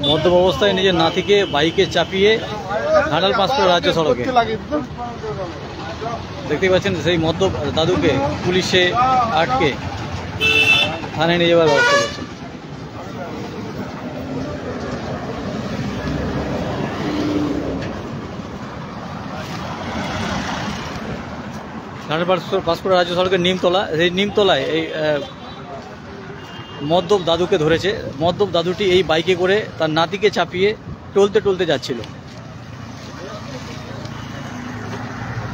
মদ্যপ অবস্থায় নিজের নাতিকে বাইকে চাপিয়ে ঘাটাল পাঁচপুর রাজ্য সড়কে দেখতে পাচ্ছেন সেই মদ্যপ দাদুকে পুলিশে আটকে থানায় নিয়ে যাওয়ার ব্যবস্থা করছে। ঘাটাল পাঁচপুর রাজ্য সড়কের নিমতলা, সেই নিমতলায় এই মদ্যপ দাদুকে ধরেছে। মদ্যপ দাদুটি এই বাইকে করে তার নাতিকে চাপিয়ে টলতে টলতে যাচ্ছিল।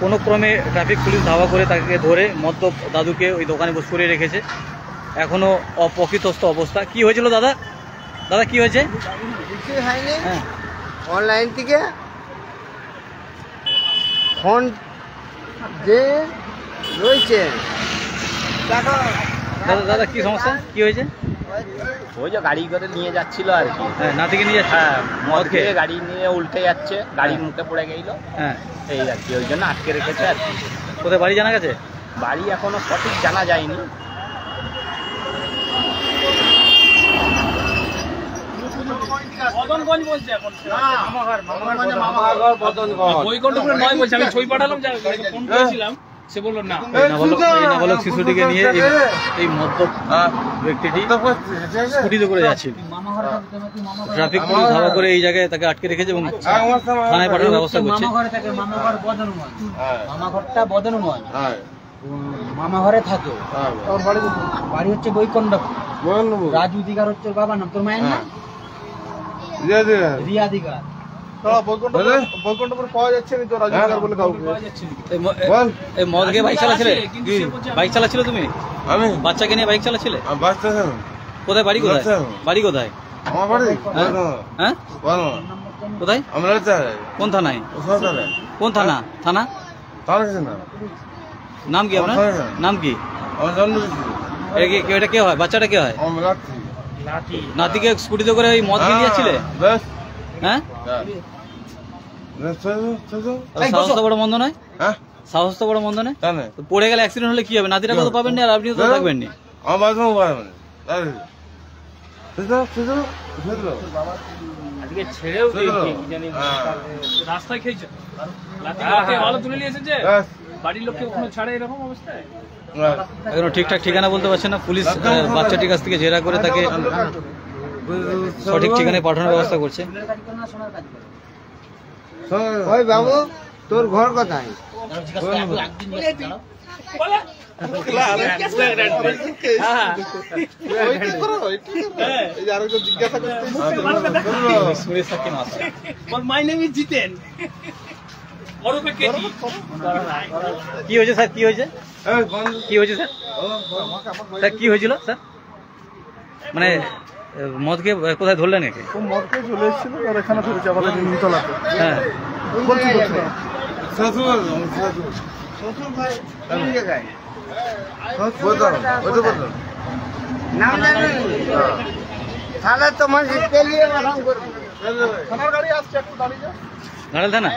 কোনো ক্রমে ট্রাফিক পুলিশ ধাওয়া করে তাকে ধরে মদ্যপ দাদুকে ওই দোকানে বসে করে রেখেছে। এখনো অপকৃতস্থ অবস্থা। কি হয়েছিল দাদা? দাদা কি হয়েছে? হ্যাঁ, অনলাইন থেকে ফোন যে রয়েছে। দাদা দাদা কি সমস্যা, কি হয়েছে? ওই যে গাড়ি করে নিয়ে যাচ্ছিল আর কি। হ্যাঁ, নাতিকে নিয়ে যাচ্ছে। হ্যাঁ, মদ খেয়ে গাড়ি নিয়ে উল্টে যাচ্ছে, গাড়ির মুখে পড়ে গেল। হ্যাঁ, এই আর কি, ওই জন্য আটকে রেখেছে আর কি। কোথায় বাড়ি জানা গেছে? বাড়ি এখনো সঠিক জানা যায়নি। বদনগঞ্জ বলছে এখন। বৈকুণ্ঠপুরে নয় বলছে, আমি ছবি পাঠালাম, ফোন করেছিলাম, সে বললো না। নাবালক শিশুটিকে নিয়ে এই মদ্যপ ব্যক্তিটি স্কুটিতে করে যাচ্ছিল। ট্রাফিক পুলিশ ধাওয়া করে এই জায়গায় তাকে আটকে রেখেছে এবং থানায় পাঠানোর ব্যবস্থা করছে। মামাঘরটা বদনগঞ্জ, মামা ঘরে থাকে। ওর বাড়ি হচ্ছে বৈকুণ্ঠপুর। রাজু দিগার হচ্ছে বাবার নাম। তোর মায়ের নাম? রিয়া দিগার। মদ খেয়ে বাইক চালাচ্ছিলে? বাইক চালাচ্ছিল তুমি? আমি বাচ্চাকে নিয়ে বাইক চালাচ্ছিলে? কোথায় বাড়ি? কোথায় বাড়ি? কোথায়? হ্যাঁ, কোথায়? কোন থানায়? কোন থানা? থানা নাম কি আপনার? নাম কি? এটা কে হয়? বাচ্চাটা কে হয়? নাতিকে স্কুটিতে করে ওই মদ খেয়ে যাচ্ছিলে? হ্যাঁ, সাহস তো বড় মন্দ নয়। সাহস তো বড় মন্দ নয়। পড়ে গেলে অ্যাক্সিডেন্ট হলে কি হবে? নাতিটা তো পাবেন না, আর আপনিও তো থাকবেন না। রাস্তায় খেয়েছে, ভালো তুলে নিয়ে এসেছে। বাড়ির লোককে ওখানে ছাড়ে এরকম অবস্থায়। এখনো ঠিকঠাক ঠিকানা বলতে পারছে না। পুলিশ বাচ্চাটির কাছ থেকে জেরা করে তাকে সঠিক ঠিকানায় পাঠানোর ব্যবস্থা করছে। ওই বাবু, তোর ঘর কোথায়? কি হয়েছে স্যার? কি হয়েছে? কি হয়েছে স্যার? স্যার কি হয়েছিল স্যার? মানে মদকে কোথায় ধরলেন? একে মদকে চলে এসেছিল আর এখানে ধরেছে আমাদের নিমতলাতে। হ্যাঁ, তাহলে তোমার ঘাটাল থানা।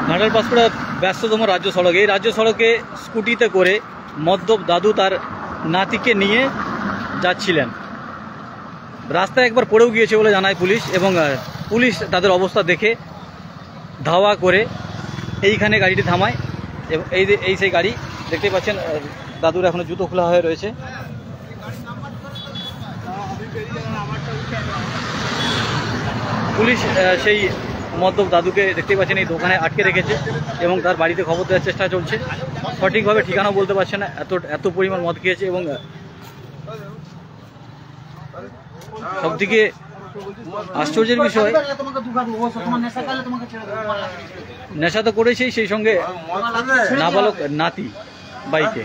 ঘাটাল পাঁচপুরা ব্যস্ততম রাজ্য সড়ক। এই রাজ্য সড়কে স্কুটিতে করে মদ্যপ দাদু তার নাতিকে নিয়ে যাচ্ছিলেন। রাস্তায় একবার পড়েও গিয়েছে বলে জানায় পুলিশ, এবং পুলিশ তাদের অবস্থা দেখে ধাওয়া করে এইখানে গাড়িটি থামায়। এবং এই সেই গাড়ি দেখতে পাচ্ছেন, দাদুর এখনো জুতো খোলা হয়ে রয়েছে। পুলিশ সেই মদ্যপ দাদুকে দেখতে পাচ্ছেন এই দোকানে আটকে রেখেছে এবং তার বাড়িতে খবর দেওয়ার চেষ্টা চলছে। সঠিকভাবে ঠিকানাও বলতে পারছে না, এত পরিমাণ মদ খেয়েছে। এবং সবদিকে আশ্চর্যের বিষয়, নেশা তো করেছেই, সেই সঙ্গে নাবালক নাতি বাইকে।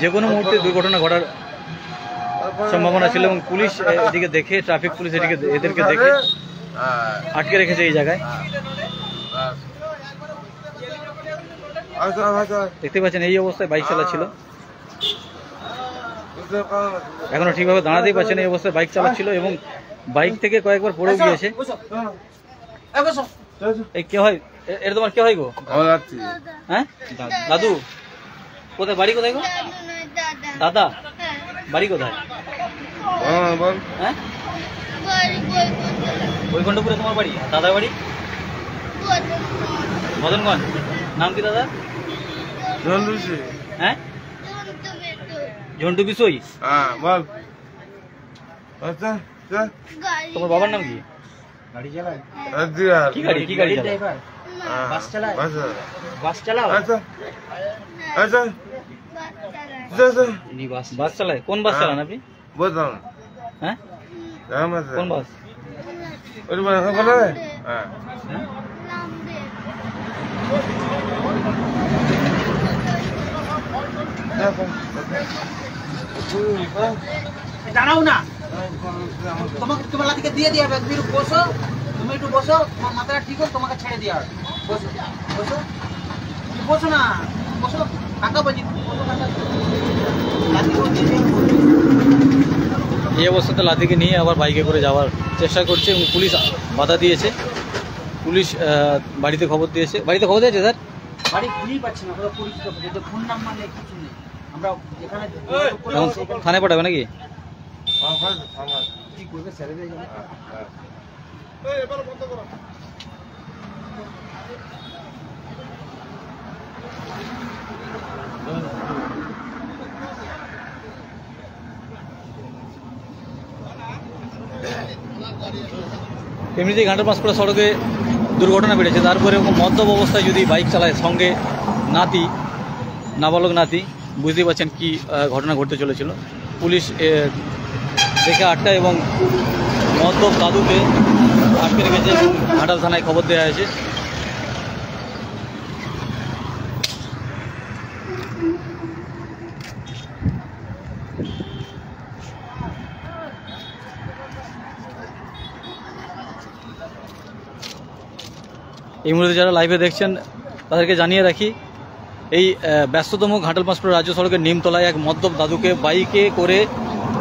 যে কোনো মুহূর্তে দুর্ঘটনা ঘটার সম্ভাবনা ছিল এবং পুলিশ এদিকে দেখে, ট্রাফিক পুলিশ এদেরকে দেখে আটকে রেখেছে এই জায়গায়। দেখতে পাচ্ছেন এই অবস্থায় বাইক চালাচ্ছিল, এখনো ঠিকভাবে দাঁড়াতেই পারছে না, এই অবস্থায় বাইক চালাচ্ছিল এবং বাইক থেকে কয়েকবার পড়েও গিয়েছে। এই কে হয়? এটা তোমার কে হয় গো? হ্যাঁ দাদু। কোথায় বাড়ি? কোথায় গো? দাদা বাড়ি কোথায়? হ্যাঁ বৈকুণ্ঠপুরে তোমার বাড়ি। দাদার বাড়ি মদনগঞ্জ। নাম কি দাদা? হ্যাঁ ঝন্টু বিশোই। তোমার বাবার নাম কি? গাড়ি চালায়? কি গাড়ি? কি গাড়ি চালায়? ড্রাইভার? বাস চালায়? বাস চালাও? ইনি বাস চালায়। কোন বাস চালান আপনি? হ্যাঁ কোন বাস? জানাও না তোমাকে, তোমার লাঠিকে দিয়ে দিয়ে তুমি একটু বসো, তুমি একটু বসো, তোমার মাথাটা ঠিক হোক, তোমাকে ছেড়ে দেওয়া হবে। বসো বসো বসো না, বসো টাকা বাজি এই অবস্থাতে লাঠিকে নিয়ে আবার বাইকে করে যাওয়ার চেষ্টা করছে এবং পুলিশ বাধা দিয়েছে। পুলিশ বাড়িতে খবর দিয়েছে। বাড়িতে খবর দিয়েছে স্যার? বাড়ি খুঁজেই পাচ্ছি না, ওরা পরিচিত যে ফোন নাম্বার নেই, কিছু নেই। আমরা যেখানে এখন থানায় পাঠাবে নাকি? কি করবে ছেড়ে দিয়ে যাবে। এমনিতেই ঘাটাল-পাঁশকুড়া সড়কে দুর্ঘটনা বেড়েছে, তারপরে মদ্যপ অবস্থায় যদি বাইক চালায়, সঙ্গে নাতি, নাবালক নাতি, বুঝতেই পারছেন কি ঘটনা ঘটতে চলেছিল। পুলিশ দেখে আটকায় এবং মদ্যপ দাদুকে আটকে রেখেছে এবং ঘাটাল থানায় খবর দেওয়া হয়েছে। এই মুহূর্তে যারা লাইভে দেখছেন তাদেরকে জানিয়ে রাখি, এই ব্যস্ততম ঘাটাল-পাঁশকুড়া রাজ্য সড়কের নিমতলায় এক মদ্যপ দাদুকে বাইকে করে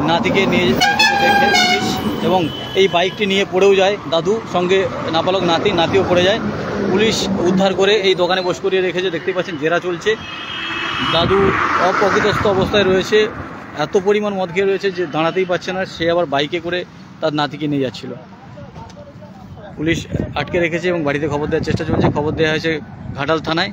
নাতিকে নিয়ে দেখে পুলিশ, এবং এই বাইকটি নিয়ে পড়েও যায় দাদু, সঙ্গে নাবালক নাতি, নাতিও পড়ে যায়। পুলিশ উদ্ধার করে এই দোকানে বসে করিয়ে রেখেছে। দেখতেই পাচ্ছেন জেরা চলছে। দাদু অপ্রকৃতস্থ অবস্থায় রয়েছে, এত পরিমাণ মদ খেয়ে রয়েছে যে দাঁড়াতেই পারছে না। সে আবার বাইকে করে তার নাতিকে নিয়ে যাচ্ছিল। পুলিশ আটকে রেখেছে এবং বাড়িতে খবর দেওয়ার চেষ্টা চলছে। খবর দেওয়া হয়েছে ঘাটাল থানায়।